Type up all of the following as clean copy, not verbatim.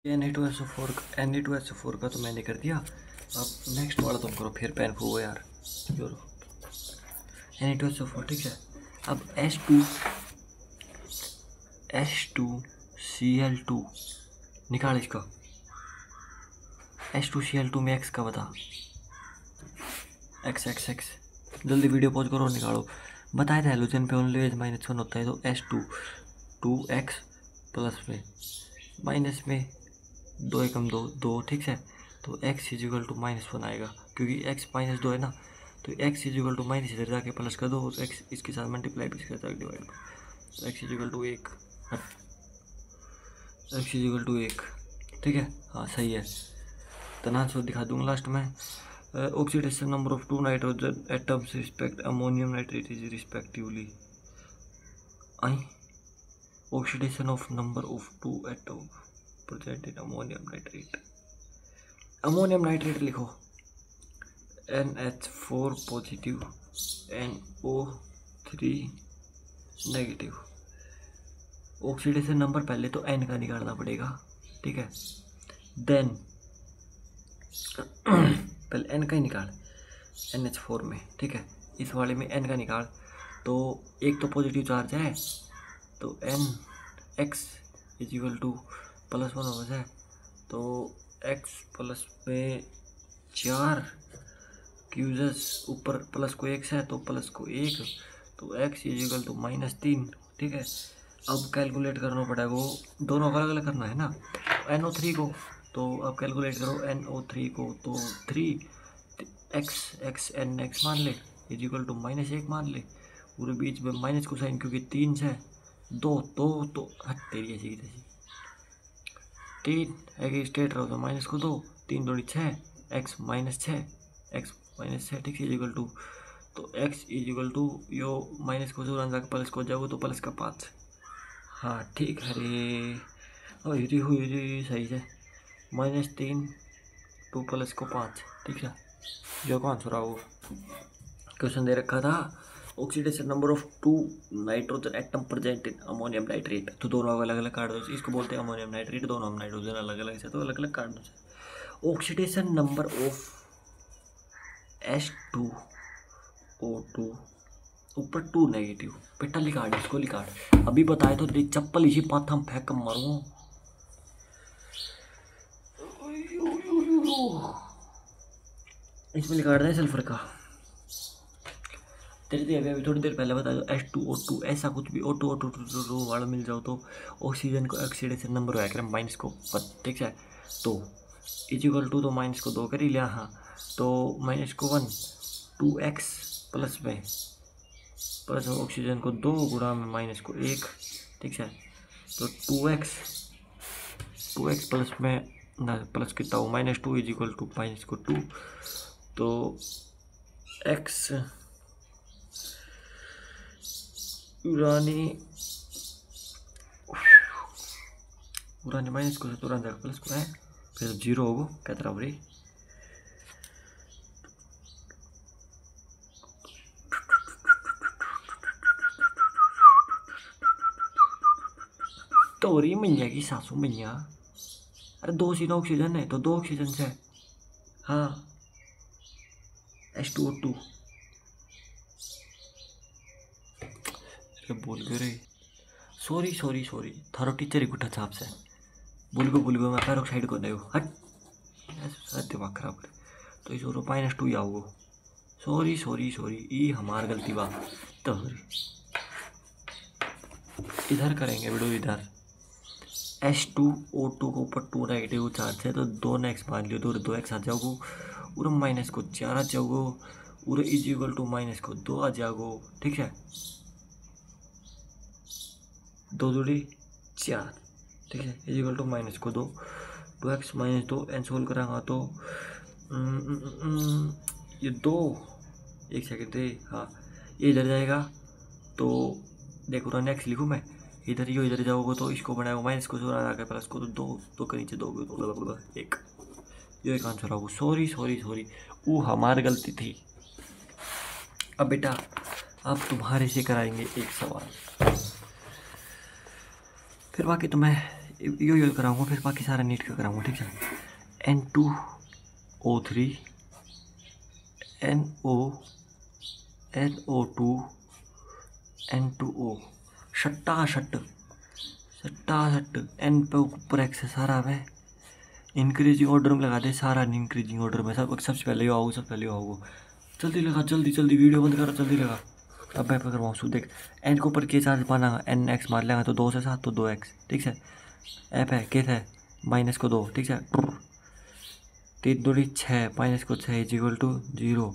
Na2SO4 का तो मैंने कर दिया। अब नेक्स्ट वाला तुम करो, फिर पेन फूको यार। जोरो Na2SO4 ठीक है। अब H2Cl2 निकाल इसका। H2Cl2 में x का बता। x जल्दी वीडियो पॉज करो और निकालो। बताया था हेलोजन पे ओनली -1 होता है, तो H2 2x प्लस में माइनस में 2 एकम 2 ठीक है। तो x इजिकल टू -1 आएगा, क्योंकि x -2 है ना। तो x इजिकल टू माइनस इधर जाके प्लस कर दो, तो x इसके साथ मल्टीप्लाई भी इसके साथ डिवाइड। तो x is equal to 1, x is equal to 1 ठीक है। हाँ सही है। तो आंसर दिखा दूंगा लास्ट में। Oxidation number of 2 nitrogen atoms respect ammonium nitrate is respectively I oxidation of number of 2 atom present in ammonium nitrate. Ammonium nitrate लिखो NH4 positive NO3 negative. Oxidation number पहले तो N का निकालना पड़ेगा ठीक है। देन पहले N का ही निकाल NH4 में ठीक है। इस वाले में N का निकाल, तो एक तो पॉजिटिव चार्ज है, तो NX इजिकल टू +1 हो जाए। तो x प्लस में 4 क्यूजस ऊपर प्लस को x है तो प्लस को 1, तो x इजिकल टू -3 ठीक है। अब कैलकुलेट करना पड़ेगा, वो दोनों अलग अलग करना है ना। NO3 को तो अब कैलकुलेट करो NO3 को, तो 3x NX मान ले इजिकल टू -1 मान ले, पूरे बीच में माइनस को साइन क्योंकि 3 से 2 तो तेरी ऐसी की तैसी 3 है स्टेट रहो तो माइनस को 2, 3 2 6 x -6 ठीक है इजिकल टू। तो x इजिकल टू यो माइनस को जो जाकर प्लस को जाओगे तो प्लस का 5। हाँ ठीक है रे, हुई सही है। -3 2 प्लस को 5 ठीक है। जो कौन सा रहा वो क्वेश्चन दे रखा था, oxidation number of 2 nitrogen atom present in ammonium nitrate. तो दोनों अलग अलग काट दो, इसको बोलते हैं अमोनियम नाइट्रेट। दोनों हम नाइट्रोजन अलग अलग है तो अलग अलग काट दो। ऑक्सीडेशन नंबर ऑफ H2O2 ऊपर 2 नेगेटिव। बेटा लिखा इसको लिखा, अभी बताए तो देख चप्पल इसी पाथ हम फेंक मारूं। इसमें लिखा है सल्फर का। तेरे अभी थोड़ी देर पहले बताया H2O2 ऐसा कुछ भी O2 वाला मिल जाओ तो ऑक्सीजन को ऑक्सीडेशन नंबर होया करे माइनस को ठीक है। तो इजिकल टू तो माइनस को 2 कर ही लिया। हाँ तो माइनस को 1 2x प्लस में प्लस ऑक्सीजन को 2 गुणा में माइनस को 1 ठीक है। तो 2x प्लस में ना प्लस कितना हो -2 इजिकल टू माइनस को 2। तो x पुरानी माइनस को तुरंत प्लस को है, फिर 0 होगा क्या तरह बड़ी। तो रही मैया की सासू मैया, अरे 2 सीना ऑक्सीजन है तो 2 ऑक्सीजन से। हाँ H2O2 बोल गए रे, सॉरी थारो टीचर ही गुठा छाप से भूल गो मैं पैरोक्साइड को नहीं हट दिमाग खराब करे। तो इस -2 ही आओ। सॉरी ये हमार गलती बा। तो इधर करेंगे वीडियो, इधर H2O2 को ऊपर 2 नेगेटिव चार्ज है तो 2 ने x मान लियो तो 2x आ जाओगो, और माइनस को 4 आ जाओगो, और इजिकल टू माइनस को 2 आ जाओगो ठीक है। 2 2 4 ठीक है इजिकल टू माइनस को 2 2x -2 एन सोल्व करांगा तो ये 2 एक सेकेंड रे। हाँ ये इधर जाएगा तो देखो रन x लिखूँ मैं, इधर यो इधर जाओगे तो इसको बनाएगा माइनस को 4 आगे प्लस को, तो 2 के नीचे 2 तो 1 ये एक आंसर होगा। सॉरी वो हमारी गलती थी। अब बेटा अब तुम्हारे से कराएंगे एक सवाल, फिर बाकी तो मैं यो कराऊंगा, फिर बाकी सारा नीट का कराऊंगा, ठीक है। N2O3 NO2 N2O सट्टा सट्ट N पे ऊपर एक्स है सारा है, इंक्रीजिंग ऑर्डर में लगा दे सारा, इंक्रीजिंग ऑर्डर में सबसे पहले यो आओ, सबसे पहले यो आओ, जल्दी लगा, जल्दी वीडियो बंद करो, जल्दी लगा। अब मैं करवाऊँ सू देख, एन के ऊपर के चार्ज माना, एन एक्स मार लेगा तो 2 से 7 तो 2x, ठीक है। एप है के है माइनस को 2, ठीक है। 3 दूनी 6, माइनस को 6 इज इक्वल टू 0,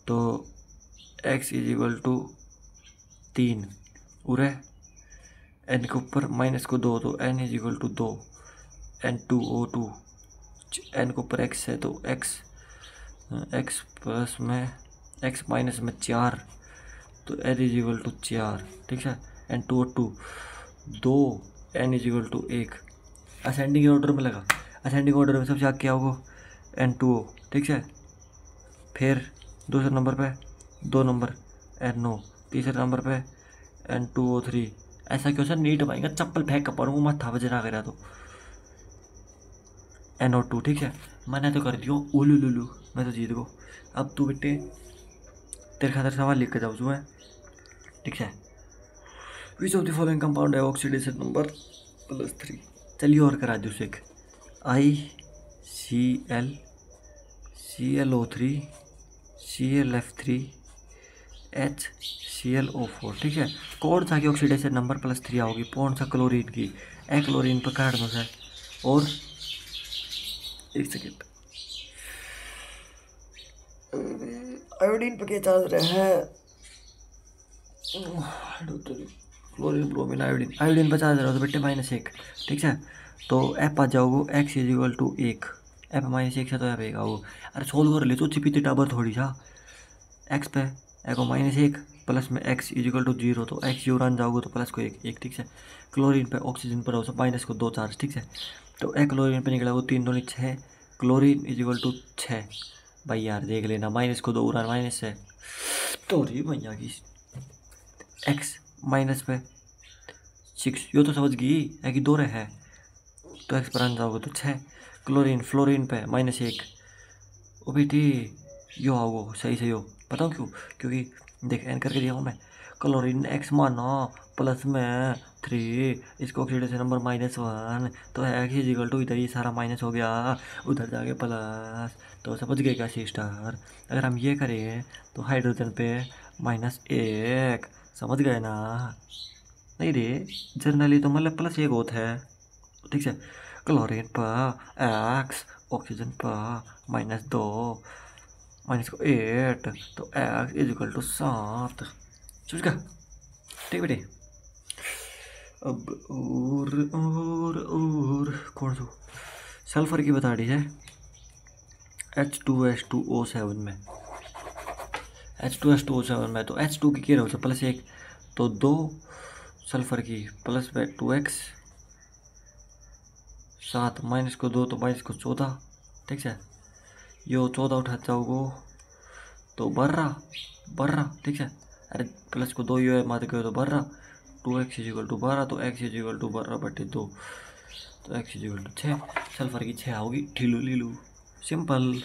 तो x इज इक्वल टू 3 उरे, एन के ऊपर माइनस को 2 तो n is equal to 2, N2O2, N के ऊपर x है तो x प्लस में x माइनस में 4 तो n इज इक्वल टू 4, ठीक है। N2O2 2, n is equal to 1, ascending order में लगा, असेंडिंग ऑर्डर में सबसे आगे क्या होगा N2O, ठीक है। फिर दूसरे नंबर पे 2 नंबर NO, तीसरे नंबर पे N2O3, ऐसा क्यों सर नीट पाएंगे, चप्पल फेंक कर पड़ूंगा माथा बजना करा तो NO2, ठीक है। मैंने तो कर दियो उलू लुलू, मैं तो जीत गो। अब तू बेटे तेरे खातर सवाल लिख के जाऊँ मैं, ठीक है। विच ऑफ द फॉलोइंग कंपाउंड है ऑक्सीडेशन नंबर +3, चलिए और करा दो एक, ICl ClO3 ClF3 HClO4, ठीक है। कौन सा की ऑक्सीडेशन नंबर +3 आओगी, कौन सा क्लोरीन की, क्लोरीन पर काट दो सर, और एक सेकेंड, आयोडीन पे क्या चार्ज रहे हैं, क्लोरीन ब्रोमीन आयोडीन पे चार्ज रहा तो बेटे -1, ठीक है। तो एप आ जाओगे x इज इक्वल टू 1, एप -1 से तो एप 1 आओ, अरे सोल्व कर ले तो चिपी टाबर थोड़ी सा, x पे को -1 प्लस में x इज इक्वल टू 0, तो x यूरान जाओगे तो प्लस को 1, ठीक है। क्लोरीन पे ऑक्सीजन पर हो माइनस को 2 चार्ज, ठीक है। तो क्लोरीन पे निकला वो 3 दूनी 6, क्लोरीन इज इक्वल टू 6, भाई यार देख लेना, माइनस को 2 उड़ान माइनस है तो रही भैया की, x माइनस पे 6, यो तो समझ गई है कि 2 है, तो x पर जाओगे तो 6, क्लोरीन फ्लोरीन पे -1, ओ बेटी यो आओ सही से, यो बताऊँ क्यों, क्योंकि देख एन करके दिया हूँ मैं, क्लोरीन x माना प्लस में 3, इसको ऑक्सीडेशन नंबर -1, तो x इज इक्वल टू इधर ये सारा माइनस हो गया, उधर जाके प्लस, तो समझ गए क्या सिस्टर। अगर हम ये करें तो हाइड्रोजन पे -1, समझ गए ना, नहीं रे जनरली तो मतलब +1 होता है, ठीक है। क्लोरीन पर x, ऑक्सीजन पर -2, माइनस को 8, तो x इज इक्वल टू 7, समझ गया, ठीक बेटे। अब और कौन सा सल्फर की बता दी है, H2S2O7 में, H2S2O7 में तो H2 की क्या हो +1, तो 2 सल्फर की प्लस में 2x 7, माइनस को 2 तो माइनस को 14, ठीक है। यो 14 उठा जाओगो तो बर्रा, ठीक है। अरे प्लस को 2 यो है मात्र क्यों तो बर्रा, 2x इज इक्वल टू 12, तो x इज इक्वल टू 12/2, तो x is equal to 6, sulphur की 6 होगी, ठीलू लीलू, सिंपल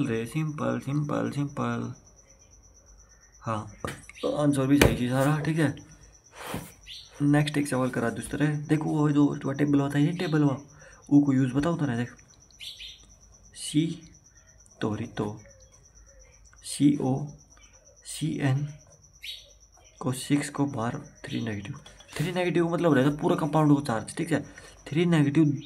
रे, सिंपल। हाँ तो आंसर भी सही थी सारा, ठीक है। नेक्स्ट एक सवाल करा दूसरे, देखो वो जो टेबल होता है, ये टेबल हुआ वो को यूज़ बताओ तो ना, देख C तो CO CN को 6 को बार 3 नेगेटिव मतलब रहेगा पूरा कंपाउंड को चार्ज, ठीक है। 3 नेगेटिव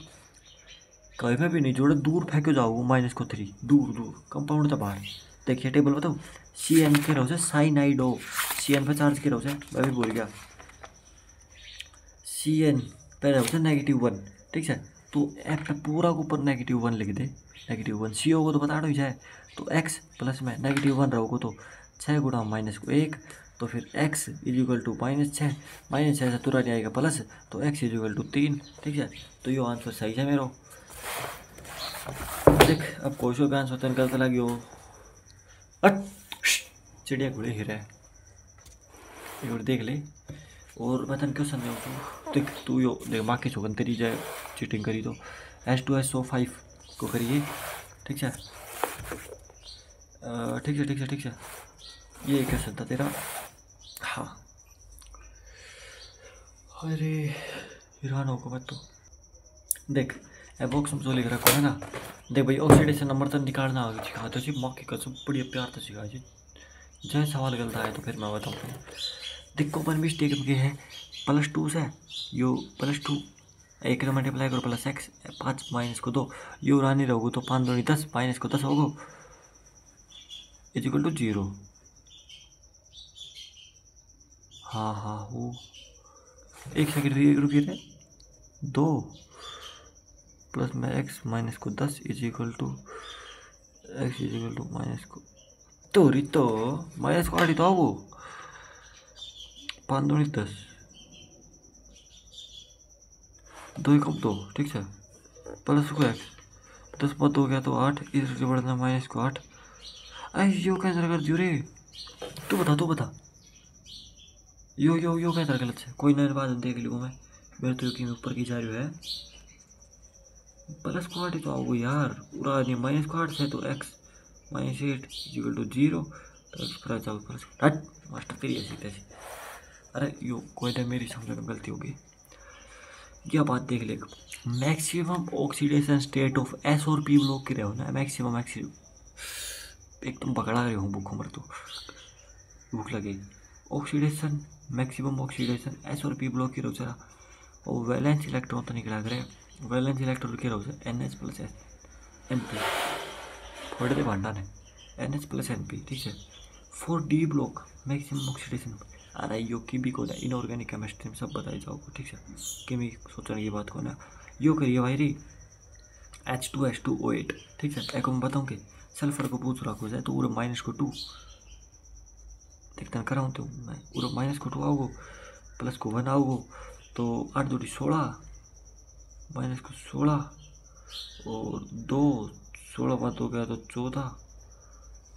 कहीं में भी नहीं जोड़े, दूर फेंको जाओ -3 दूर कंपाउंड था बाहर। देखिए टेबल बताओ, CN के रहो साइनाइडो, CN पे चार्ज के रहो मैं भी भूल गया, CN पे रहो -1, ठीक है। तो F पे पूरा के ऊपर -1 लिख दे, -1, CO को तो बता दो जाए, तो x प्लस में -1 रहोगे तो 6 गुणा -1, तो फिर x इज इक्वल टू -6, -6 से तुरंत आएगा प्लस, तो x इज इक्वल टू 3, ठीक है। तो ये आंसर सही है मेरा, देख अब क्वेश्चन का आंसर तो गलत लगी हो, चिड़िया घोड़े हिरा है, एक बार देख ले, और मैं तन क्यों समझाऊँ देख तू यो देख माँ के छोकन तेरी जाए चीटिंग करी तो H2SO5 को करिए, ठीक है। ठीक है ये क्वेश्चन था तेरा। हाँ अरे ईरान होगा मत तो देख एबॉक्स में जो लिख रखा है ना, देख भाई ऑक्सीडेशन नंबर तो निकालना आगे सिखाते जी, मौके का सब बढ़िया प्यार तो सिखा जी। जय सवाल गलत आया तो फिर मैं बताऊँ। देख कॉमन मिस्टेक में है +2 से यो +2 1 का मल्टीप्लाई करो +x 5 माइनस को 2 यो रानी रहोगे तो 5 2 10 माइनस को 10 होगो इक्वल टू 0। हाँ वो 1 सेकंड रुकिए थे 2 प्लस में x माइनस को 10 equal to x equal to minus को तो माइनस को 8 तो आओ 5 2 10 2 कब 2 ठीक है प्लस को x 10 पर 2 गया तो 8 इससे बढ़ना माइनस को 8। अरे यो कैंसिल कर दियो रे, तू बता यो कैंसिल गलत है कोई नया बात देख लूँ मैं, मेरे तो यकीन ऊपर की जा रही है प्लस को 8 तो आओ यार पूरा नहीं माइनस को 8 है तो x माइनस 8 इक्वल टू 0 तो x पर आ जाओ प्लस हट मास्टर तेरी ऐसी तैसी। अरे यो कोई ना मेरी समझ में गलती होगी। क्या बात देख ले maximum oxidation state of S और P ब्लॉक के रहे हो ना मैक्सिमम एकदम पकड़ा रहे हूँ भूख मर तो भूख लगी। ऑक्सीडेशन मैक्सिमम ऑक्सीडेशन S और P ब्लॉक की रहो जरा और वैलेंस इलेक्ट्रॉन तो निकला करे वैलेंस इलेक्ट्रॉन की रहो NH प्लस NP फोड़ दे भांडा ने NH प्लस NP ठीक है। For D block maximum oxidation अरे यो की भी को इनऑर्गेनिक केमिस्ट्री में सब बताई जाओगे ठीक है कि मैं सोचने की बात को ना यो करिए भाई री H2H2O8 ठीक है। एक मैं बताऊँ कि सल्फर को पूछ रखो जाए तो पूरा माइनस को 2 देखते कराऊँ तो मैं पूरा माइनस को 2 आओगो प्लस को 1 आओगो तो 8 2 16 माइनस को 16 और 2 16 बात हो गया तो 14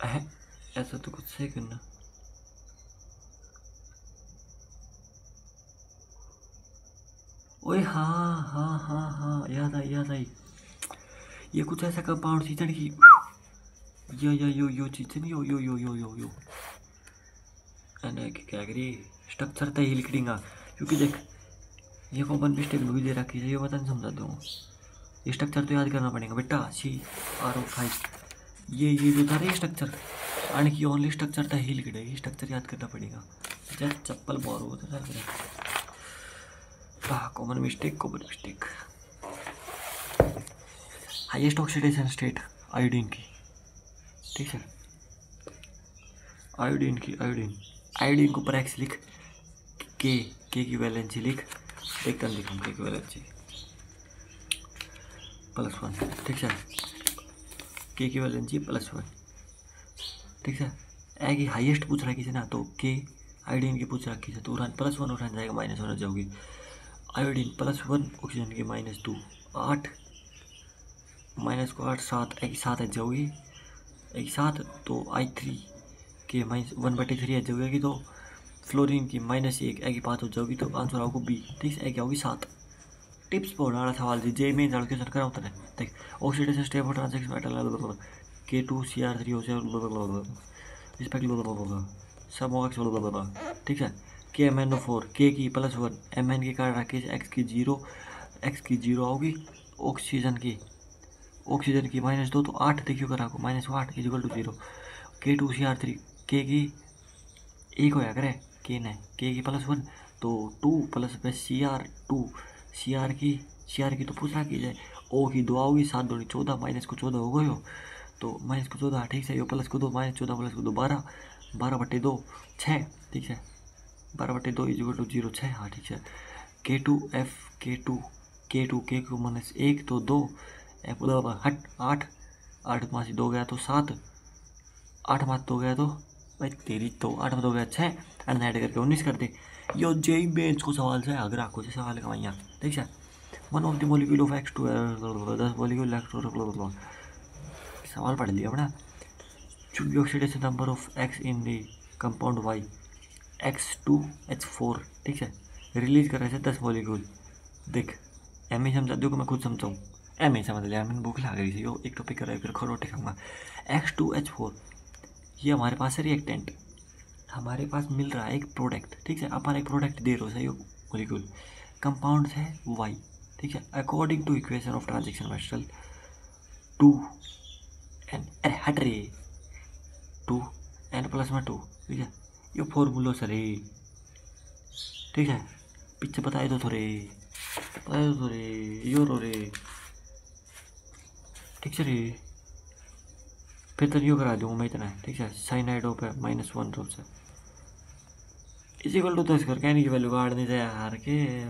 है ऐसा तो कुछ सही करना ओए हाँ याद आई ये कुछ ऐसा कंपाउंड चीज की यो चीज नहीं यो क्या करी स्ट्रक्चर तो ही लिख देंगे क्योंकि देख ये कॉमन मिस्टेक भी दे रखी है ये बता समझा दूँ ये स्ट्रक्चर तो याद करना पड़ेगा बेटा CrO5 ये जो था रे स्ट्रक्चर आने की ओनली स्ट्रक्चर था ही लिख देगी स्ट्रक्चर याद करना पड़ेगा जब चप्पल बोर हो तो common mistake highest oxidation state iodine की ठीक है आयोडीन को पर एक्स लिख के की वैलेंसी लिख एक टन लिखूँ के की वैलेंसी +1 ठीक है के की वैलेंसी +1 ठीक है। ए की हाईएस्ट पूछ रखी है ना तो के आयोडीन की पूछ रखी है तो +1 उठाने जाएगा -1 हो जाओगी आयोडीन +1 ऑक्सीजन की -2 8 माइनस को 8 7 एक 7 है जाओगी एक 7 तो I3 के -1/3 है जाओगी तो फ्लोरीन की -1 एक 5 हो जाओगी तो आंसर आओगे B ठीक है। क्या होगी 7 टिप्स पर वाला सवाल जी जे में जाड़ के सर कराऊँ तने देख oxidation state of transition metal K2Cr3 हो जाए रिस्पेक्ट सब होगा ठीक है। KMnO4 K की +1 Mn की कार्ड रखी x की 0 होगी ऑक्सीजन की -2 तो 8 देखियो करा को -8 इक्वल टू 0 K2Cr3 K की 1 होया करे K की +1 तो 2 प्लस Cr की तो पूछ रहा की जाए O की 2 आओगी 7 2 14 माइनस को 14 हो गयो तो माइनस को 14 ठीक है यो प्लस को 2 -14 प्लस को 2 12/2 6 ठीक है 12/2 इक्वल टू 0 6 हाँ ठीक है। K2 K को -1 तो 2 हट 8 में से 2 गया तो 7 8 में 2 गया तो भाई तेरी तो 8 में 2 गया 6 एंड ऐड करके 19 कर दे यो जेई बेंच को सवाल से अगर आपको से सवाल का यहाँ ठीक है। One of the molecule of X2 10 molecule सवाल पढ़ लिया अपना should be oxidation number of X in the compound Y X2H4 ठीक है रिलीज कर रहे थे 10 मॉलिक्यूल। देख एम ही समझा दो कि मैं खुद समझाऊँ, एम ही समझ लिया, मैंने भूख लग रही थी, यो एक टॉपिक कर रहा है फिर रोटी खाऊंगा। H2H4 ये हमारे पास है रिएक्टेंट, हमारे पास मिल रहा है एक प्रोडक्ट, ठीक है, अपन एक प्रोडक्ट दे रहे हो सही मॉलिक्यूल, कंपाउंड है Y, ठीक है, according to equation of transaction मेस्ट्रल 2n, अरे हट रे 2n+2, ठीक है, ये फॉर्मूलो सर ठीक है, पीछे बताए दो थोड़े, बताए दो थोड़े, यो रो रे, ठीक है रे, फिर तो यो करा दूँगा मैं इतना, ठीक है, साइनाइड ऑफ है -1 रूप से इज इक्वल टू 10 करके यानी कि वैल्यू काट नहीं जाए यार के,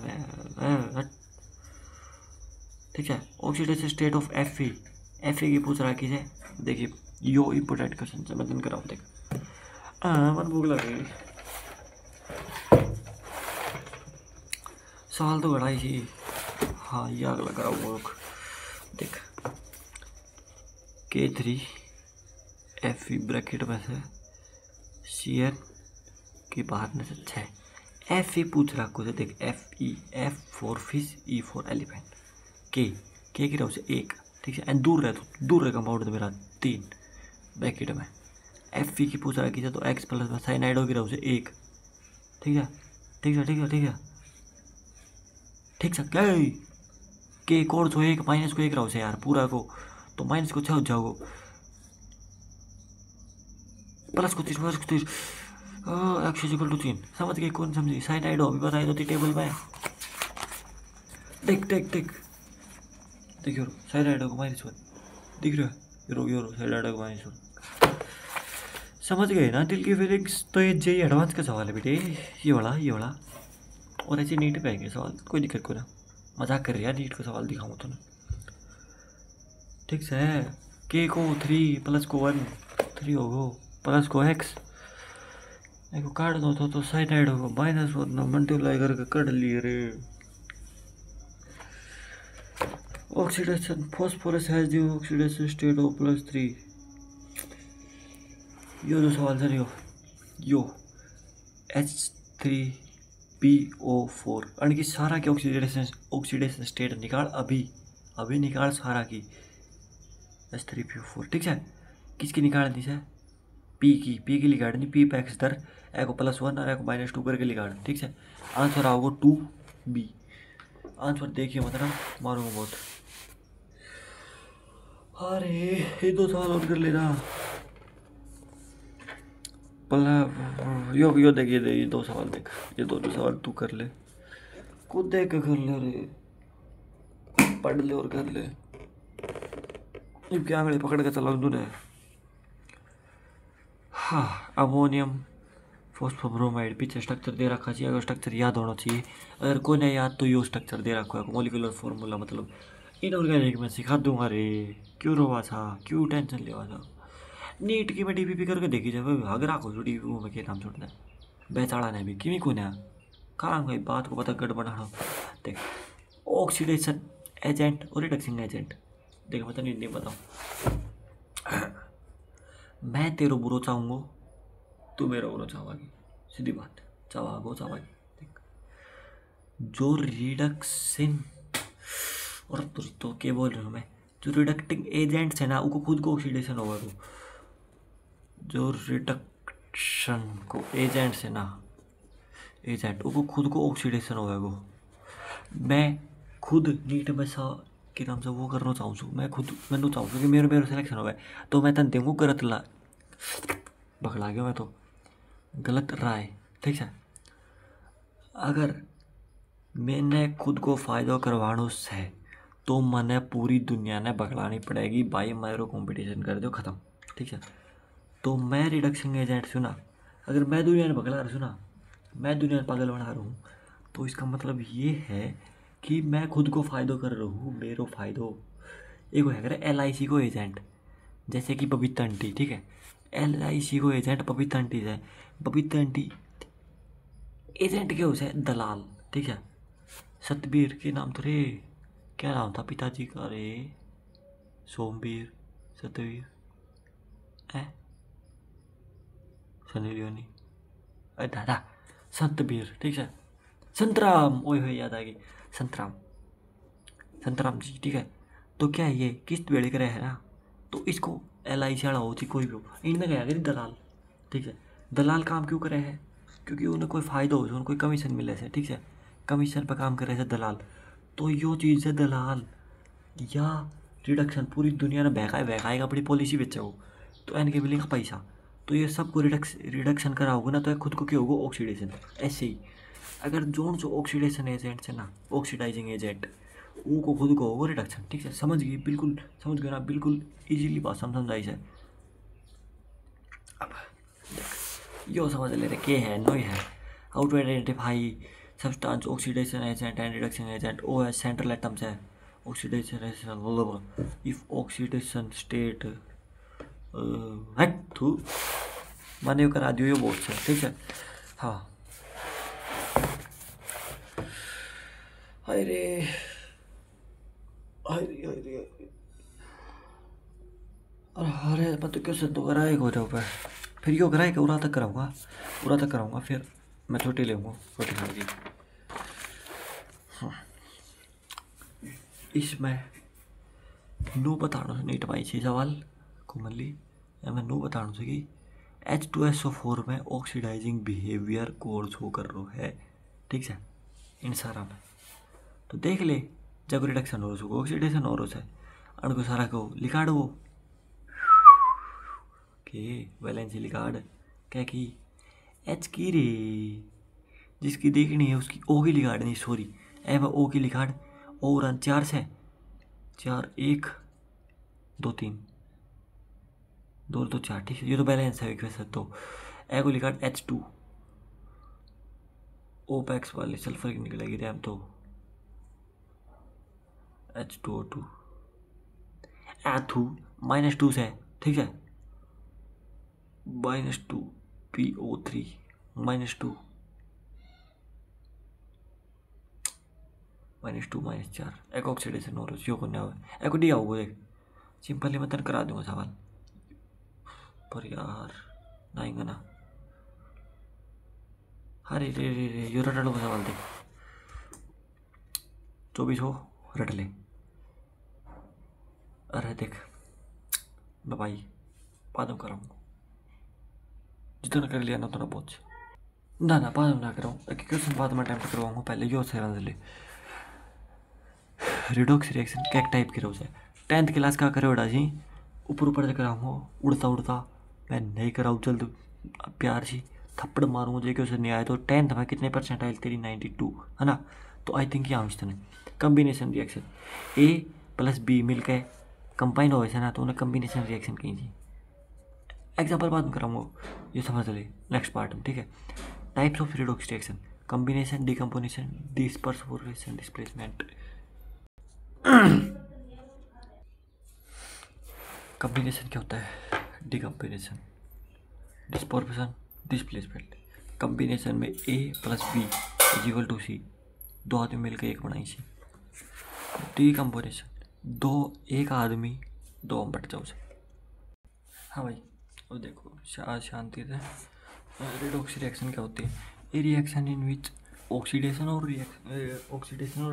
ठीक है। ऑक्सीडेशन स्टेट ऑफ Fe की पूछ रहा है, देखिए यो इम्पोर्टेंट क्वेश्चन से मैं दिन कराऊँ, देख मन भूख लग गई, सवाल तो घड़ाई थी, हाँ ये अगला कराऊँ भूख, देख K3 ब्रैकेट में से Cn के बाहर में से 6 Fe पूछ रहा कुछ, देख F for fish, E for elephant, के की तरफ से 1, ठीक है, एंड दूर रहे कंपाउंड तो मेरा 3 ब्रैकेट में, Fe की पूछ रहा है तो x प्लस में साइनाइडो की तरफ से 1, ठीक है, ठीक है, ठीक है, ठीक है, ठीक है, क्या के कोड तो 1 माइनस को 1 रहो से यार पूरा को, तो माइनस को 6 हो जाओ, प्लस को 30 x इक्वल टू 3, समझ गए, कौन समझी, साइनाइडो अभी बताई दो टेबल में, देख देख देख देख यूरो साइनाइडो को -1 दिख रहा है, यूरो साइनाइडो को -1, समझ गए ना दिल की फीलिंग्स। तो ये जेई एडवांस का सवाल है बेटे, ये वाला और ऐसे नीट पे आएंगे सवाल, कोई दिक्कत को ना, मजाक कर रही है, नीट का सवाल दिखाऊँ तो ना, ठीक है, के को 3 प्लस को 1 3 होगो, प्लस को x को काट दो तो साइनाइड होगा -1 मल्टीप्लाई करके कट लिए रे, oxidation phosphorus has the oxidation state of +3, यो जो सवाल सर यो H3PO4 अणु सारा की ऑक्सीडेशन स्टेट निकाल, अभी निकाल सारा की H3PO4, ठीक है, किसकी निकालनी है, पी की निकालनी, पी पे एक्स दर को +1 और को -2 करके निकाल, ठीक है, आंसर आओगे 2B, आंसर देखिए मतलब मारूंगा बहुत, अरे ये 2 सवाल और कर लेना, यो देखिए ये 2 सवाल देख, ये 2 सवाल तू कर ले, खुद देख के कर ले रे, पढ़ ले और कर ले, क्या आंगली पकड़ के चलाऊं तूने, हाँ अमोनियम फॉस्फोब्रोमाइड पीछे स्ट्रक्चर दे रखा चाहिए, अगर स्ट्रक्चर याद होना चाहिए, अगर कोई नहीं याद तो यो स्ट्रक्चर दे रखा है, मोलिकुलर फार्मूला मतलब इनऑर्गेनिक में सिखा दूंगा रे, क्यों रोवा था, क्यों टेंशन लेवा था, नीट की मैं डीपीपी करके देखी जब अगर आखो जो डीपी में क्या नाम छोड़ना है, बेचाड़ा ने भी किमी को ना काम का बात को पता गड़ बनाना, देख ऑक्सीडेशन एजेंट और रिडक्शन एजेंट, देख पता नहीं बताओ, मैं तेरो बुरो चाहूँगा तू मेरा बुरा चाहोगी, सीधी बात, चाहोगी, जो रिडक्शन और तो क्या बोल रहा हूँ मैं, जो रिडक्टिंग एजेंट्स है ना उनको खुद को ऑक्सीडेशन होगा, जो रिडक्शन को एजेंट्स है ना, एजेंट उनको खुद को ऑक्सीडेशन होगा, मैं खुद नीट में सा के नाम से वो करना चाहूँ, मैं चाहूँ कि मेरे सिलेक्शन हो गए, तो मैं तन देखूँ गलत बखला गया, मैं तो गलत राय, ठीक है, अगर मैंने खुद को फायदा करवानो से तो मैंने पूरी दुनिया ने बखलानी पड़ेगी, भाई मेरे कंपटीशन कर दो ख़त्म, ठीक है, तो मैं रिडक्शन एजेंट सुना, अगर मैं दुनिया ने बखला रहा सुना, मैं दुनिया में पागल बना रहा हूँ, तो इसका मतलब ये है कि मैं खुद को फ़ायदो कर रहा हूँ, मेरो फ़ायदो एक है LIC को एजेंट, जैसे कि बबीता आंटी, ठीक है, LIC को एजेंट बबीता आंटी है, बबीता आंटी एजेंट के उसे दलाल, ठीक है, सतबीर के नाम तो रे, क्या नाम था पिताजी का रे, सोमवीर सतवीर सनी लियोनी, दादा सतबीर, ठीक है, संतराम, ओए होए याद आ गई, संतराम, संतराम जी, ठीक है। तो क्या है, ये किस्त बेड़ कर है ना, तो इसको LIC वाला हो थी कोई भी हो, इनमें क्या करी दलाल, ठीक है। दलाल काम क्यों करे है, क्योंकि उन्हें कोई फ़ायदा हो, उन्हें कोई कमीशन मिले से, ठीक है। कमीशन पर काम करे से दलाल, तो यो चीज़ है दलाल या रिडक्शन, पूरी दुनिया ने बहकाएगा अपनी पॉलिसी बेचे हो, तो इनके बिलिंग का पैसा, तो ये सबको रिडक्शन कराओगे ना, तो खुद को क्या होगा, ऑक्सीडेशन। ऐसे ही अगर जोन जो ऑक्सीडेशन एजेंट है ना, ऑक्सीडाइजिंग एजेंट, वो को खुद को होगा रिडक्शन, ठीक है। समझ गई, बिल्कुल समझ गए ना, बिल्कुल इजीली बात समझाई है। अब देख यो समझ ले रहे के है नो है, how to identify substance oxidation agent and reduction agent. ओ है सेंट्रल एटम्स है oxidation agent, if oxidation state हट थू मैंने करा दियो, ये बहुत है, ठीक है। हाँ अरे अरे अरे अरे मैं तो क्यों तो कराए हो जाओ पे, फिर यो कराए के उड़ा तक कराऊंगा, फिर मैं छुट्टी लेऊंगा, छुट्टी खा दी। हाँ इसमें नो बताना से नहीं टपाई छे सवाल कोमली, या मैं नो बताना से कि H2SO4 में ऑक्सीडाइजिंग बिहेवियर कोर्स हो कर रो है, ठीक है। इन सारा में तो देख ले, जब रिडक्शन हो रहा ऑक्सीडेशन हो रहा है, अणको सारा को लिखा दो के वैलेंसी लिकार्ड क्या की एच की रे, जिसकी देखनी है उसकी ओ की लिकार्ड नहीं, सॉरी एव ओ की लिकार्ड, ओ रन 4 से 4 1 2 3 2 तो 4, ठीक है। ये तो बैलेंस है एक वैसे, तो ए को लिकार्ड H2 ओपैक्स वाले सल्फर की निकलेगी रैम, तो H2O2 एथू -2 से, ठीक है, -2 PO3 -2 -4 एक ऑक्सीडेशन हो रहा है, को एको डी आओगे देख, सिंपली मैं तेन करा दूंगा सवाल, पर यार नाइंगा ना, अरे रे रे रे यो रट लो सवाल देख, 24 हो रट ले, अरे देख भाई पादम कराऊंगा, जितना कर लिया ना उतना बहुत ना पादम ना कराऊँ, एक क्वेश्चन बाद में अटेम्प्ट करवाऊंगा, पहले यो से ले रिडॉक्स रिएक्शन क्या टाइप की रोज है, 10th क्लास का करे उड़ा जी, ऊपर से कराऊंगा उड़ता मैं नहीं कराऊँ, जल्द प्यार से थप्पड़ मारूंगा, जो क्वेश्चन नहीं आया तो 10th में कितने % आए तेरी 92 है ना, तो आई थिंक यहाँ इसने कम्बिनेशन रिएक्शन A+B मिल के कंबाइन हो ना, तो उन्हें कम्बिनेशन रिएक्शन कीजिए, एग्जाम्पल बाद में कराऊंगा, ये समझ ले नेक्स्ट पार्ट में, ठीक है। Types of redox reaction, combination, decomposition, dispersion, displacement. Combination क्या होता है, डिकम्पोजिशन, डिस्पर्सन, डिस्प्लेसमेंट। कम्बिनेशन में A+B=C, दो आदमी मिलकर एक बनाई सी। डिकम्पोजिशन एक आदमी दो में बट जाओ से। हाँ भाई अब देखो शांति से, रिडॉक्स रिएक्शन क्या होती है, ये रिएक्शन इन विच ऑक्सीडेशन और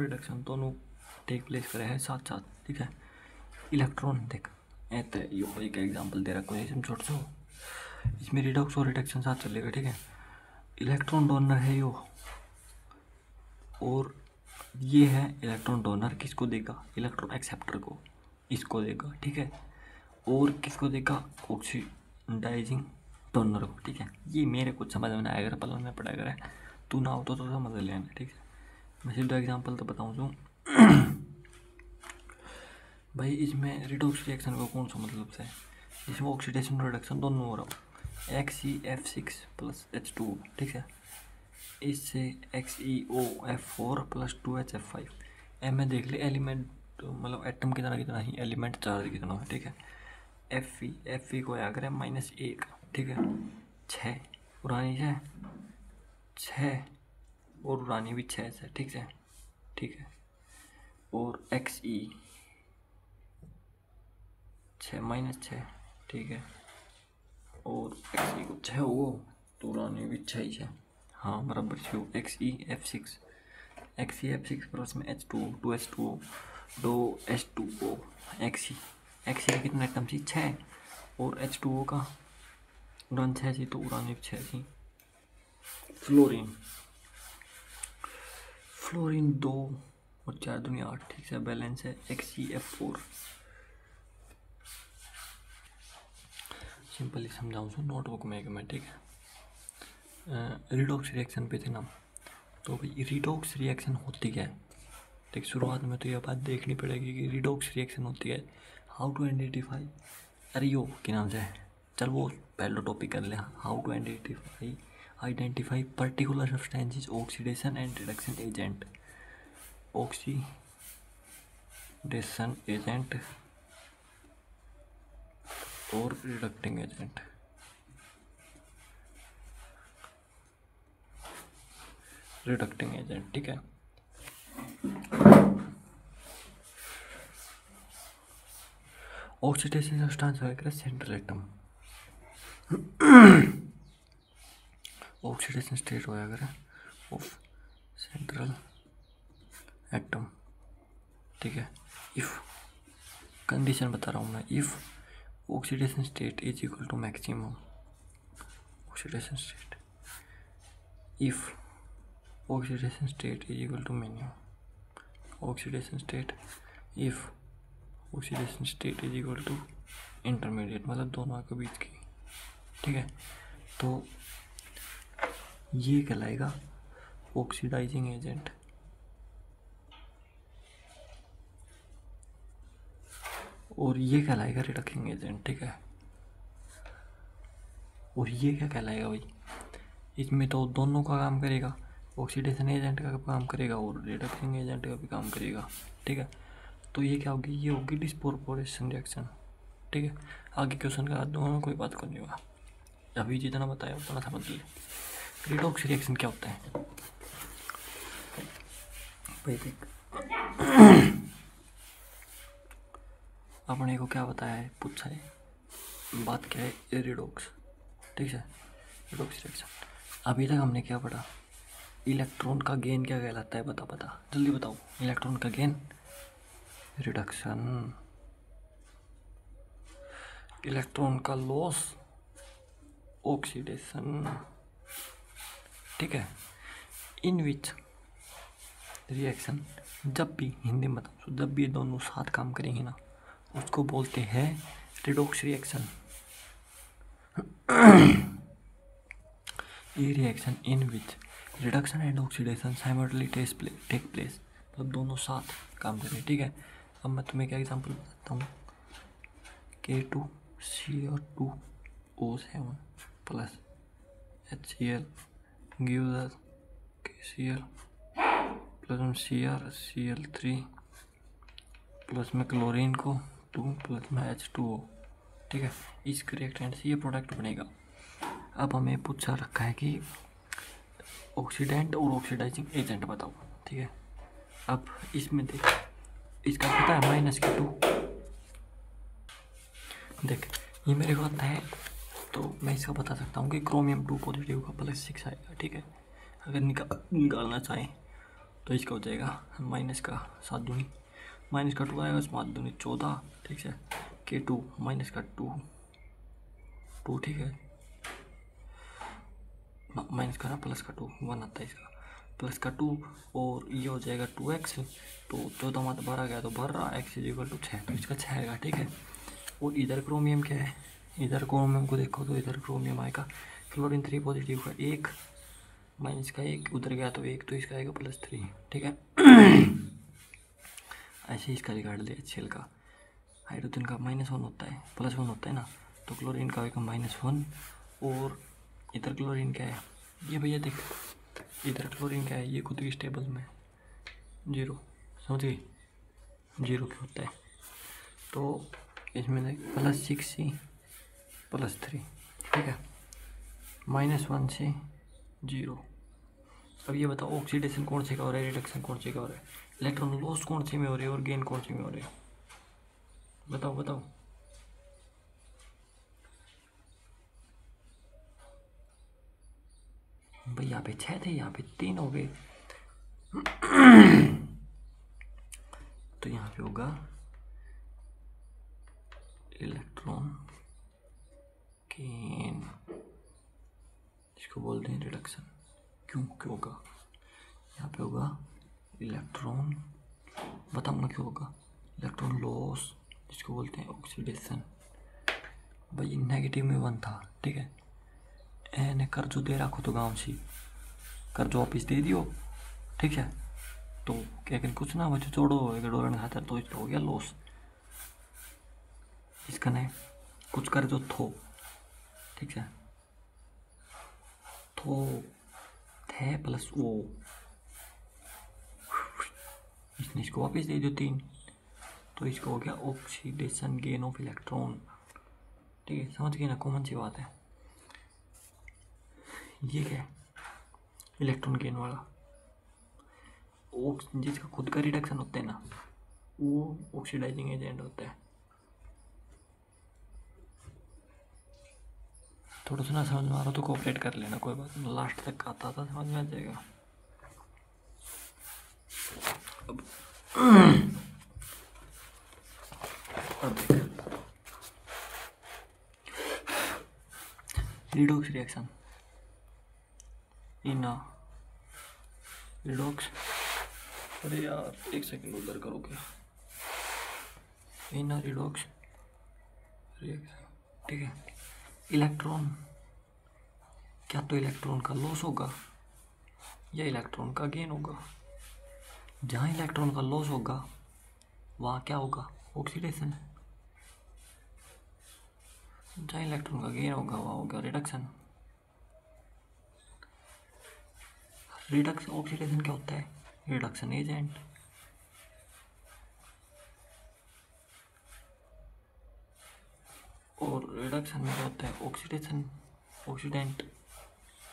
रिडक्शन दोनों टेक प्लेस करे हैं साथ साथ, ठीक है। इलेक्ट्रॉन देख तो यो एक एग्जांपल दे रखा हूँ, छोड़ सो, इसमें रिडॉक्स और रिडक्शन साथ चलेगा, ठीक है। इलेक्ट्रॉन डोनर है यो, और ये है इलेक्ट्रॉन डोनर, किसको देगा, इलेक्ट्रॉन एक्सेप्टर को, इसको देगा, ठीक है। और किसको देगा, ऑक्सीडाइजिंग डोनर को, ठीक है। ये मेरे कुछ समझ में आएगा, पल में पड़ा कर तू ना हो तो समझ लेना, ठीक है। मैं सीधा एग्जांपल तो बताऊँ जो भाई इसमें रिडॉक्स रिएक्शन को कौन सा मतलब है, इसमें ऑक्सीडेशन रिडक्शन दोनों हो रहा हो, XeF6+H2, ठीक है। इससे XeOF4 + 2HF5, एम में देख ले एलिमेंट, मतलब एटम कितना ही, एलिमेंट चार्ज कितना है, ठीक है। Fe को आया करें -1, ठीक है, 6 पुरानी है 6, और पुरानी भी 6 से, ठीक है, ठीक है। और Xe 6 -6, ठीक है, और Xe को 6 हो तो पुरानी भी 6 ही है, हाँ बराबर 6 XeF6 XeF6 प्लस में H2O 2H2O 2H2O Xe का कितना एटम थी 6 और H2O का उड़ान 6 थी तो उड़ान 6 थी। फ्लोरीन 2 और 4 दुनिया 8 ठीक से बैलेंस है XeF4। सिंपली समझाऊँ सो नोटबुक में मैं ठीक है। रिडॉक्स रिएक्शन पे थे ना, तो भाई रिडॉक्स रिएक्शन होती है ठीक। शुरुआत में तो यह बात देखनी पड़ेगी कि रिडॉक्स रिएक्शन होती है। हाउ टू आइडेंटिफाई, अरे यो क्या नाम से, चल वो पहला टॉपिक कर ले। How to identify particular substances oxidation and reduction agent. Oxidation agent और रिडक्टिंग एजेंट। रिडक्टिंग एजेंट ठीक है। ऑक्सीडेशन सब्सटेंस वगैरह सेंट्रल एटम। ऑक्सीडेशन स्टेट हो जाएगा ऑफ सेंट्रल एटम ठीक है। इफ कंडीशन बता रहा हूँ मैं, if oxidation state is equal to maximum oxidation state, if oxidation state is equal to minimum oxidation state, if oxidation state is equal to intermediate, मतलब दोनों के बीच की ठीक है। तो ये कहलाएगा ऑक्सीडाइजिंग एजेंट और ये कहलाएगा रिडक्टिंग एजेंट ठीक है। और ये क्या कहलाएगा भाई, इसमें तो दोनों का काम करेगा, ऑक्सीडेशन एजेंट का भी काम करेगा और रिडक्टिंग एजेंट का भी काम करेगा ठीक है। तो ये क्या होगी, ये होगी डिस्प्रोपोर्शन रिएक्शन ठीक है। आगे क्वेश्चन का दोनों कोई बात करनी होगा, अभी जितना बताया उतना समझ लीजिए। रिडॉक्स रिएक्शन क्या होता है भाई, देख अपने को क्या बताया है, पूछा है, बात क्या है रिडॉक्स ठीक है। रिडॉक्स रिएक्शन अभी तक हमने क्या पढ़ा, इलेक्ट्रॉन का गेन क्या कहलाता है, बता जल्दी बताओ। इलेक्ट्रॉन का गेन रिडक्शन, इलेक्ट्रॉन का लॉस ऑक्सीडेशन ठीक है। इन विच रिएक्शन, जब भी हिंदी में बताओ, जब भी दोनों साथ काम करेंगे ना उसको बोलते हैं रिडॉक्स रिएक्शन। ये reaction in which reduction and oxidation simultaneously take place, मतलब दोनों साथ काम करें ठीक है। अब मैं तुम्हें क्या एग्जांपल बताता हूँ, K2Cl2O7 plus HCl gives us KCl plus में CrCl3 प्लस में क्लोरीन को 2 प्लस में H2O ठीक है। इस रिएक्टेंट से ये प्रोडक्ट बनेगा। अब हमें पूछा रखा है कि ऑक्सीडेंट और ऑक्सीडाइजिंग एजेंट बताओ ठीक है। अब इसमें देख, इसका पता है -K2, देख ये मेरे को आता है तो मैं इसका बता सकता हूँ कि क्रोमियम 2 पॉजिटिव का +6 आएगा ठीक है। अगर निकालना चाहें तो इसका हो जाएगा माइनस का 7 दूनी माइनस का 2 आएगा, 7 दूनी 14 ठीक है। K2 माइनस का 2 ठीक है, माइनस का ना प्लस का 2 1 आता है इसका, प्लस का 2 और ये हो जाएगा 2x, तो 14 मात्र 12 गया तो 12 x इक्वल टू 6, तो इसका 6 आएगा ठीक है। और इधर क्रोमियम क्या है, इधर क्रोमियम को देखो तो इधर क्रोमियम आएगा क्लोरीन 3 पॉजिटिव का 1 माइनस का 1 उधर गया तो 1, तो इसका आएगा +3 ठीक है। ऐसे इसका रिगार्ड ले HCl का, हाइड्रोजन का -1 होता है +1 होता है ना, तो क्लोरीन का आएगा -1। और इधर क्लोरीन क्या है, ये भैया देख इधर क्लोरीन क्या है, ये खुद की स्टेबल में 0 समझ गई, 0 क्या होता है, तो इसमें देख +6C +3 ठीक है, -1 से 0। अब ये बताओ ऑक्सीडेशन कौन से का हो रहा है, रिडक्शन कौन से का हो रहा है, इलेक्ट्रॉन लॉस कौन से में हो रही है और गेन कौन से में हो रही है, बताओ। भाई यहाँ पे 6 थे, यहाँ पे 3 हो गए, तो यहाँ पे होगा इलेक्ट्रॉन गेन, इसको बोलते हैं रिडक्शन। क्यों होगा? यहाँ पे होगा इलेक्ट्रॉन, बताऊंगा क्यों होगा, इलेक्ट्रॉन लॉस, जिसको बोलते हैं ऑक्सीडेशन। भाई नेगेटिव में 1 था, ठीक है, एने कर्जो दे रखो तो गाँव सी कर्जो वापिस दे दियो, ठीक है, तो क्या करें, कुछ ना बच्चों छोड़ो एक डोलन खातर, तो इसका हो गया लॉस। इसका नहीं कुछ कर जो थो, ठीक है, थो थे प्लस वो, इसने इसको वापस दे दियो 3, तो इसको हो गया ऑक्सीडेशन गेन ऑफ इलेक्ट्रॉन। ठीक है, समझ गए ना, कॉमन सी बात है। ये क्या है? इलेक्ट्रॉन गेन वाला जिसका खुद का रिडक्शन होता है ना, वो ऑक्सीडाइजिंग एजेंट होता है। थोड़ा सा ना समझ में आ रहा तो कोऑपरेट कर लेना, कोई बात नहीं, लास्ट तक आता था समझ में आ जाएगा। अब रिडॉक्स रिएक्शन इन रिडॉक्स, अरे यार एक सेकंड उधर करोगे, इन रिडॉक्स रिएक्शन, ठीक है। इलेक्ट्रॉन, क्या तो इलेक्ट्रॉन का लॉस होगा या इलेक्ट्रॉन का गेन होगा। जहाँ इलेक्ट्रॉन का लॉस होगा वहाँ क्या होगा, ऑक्सीडेशन। जहाँ इलेक्ट्रॉन का गेन होगा वहाँ होगा रिडक्शन। रिडक्शन ऑक्सीडेशन क्या होता है, रिडक्शन एजेंट। और रिडक्शन में क्या होता है, ऑक्सीडेशन ऑक्सीडेंट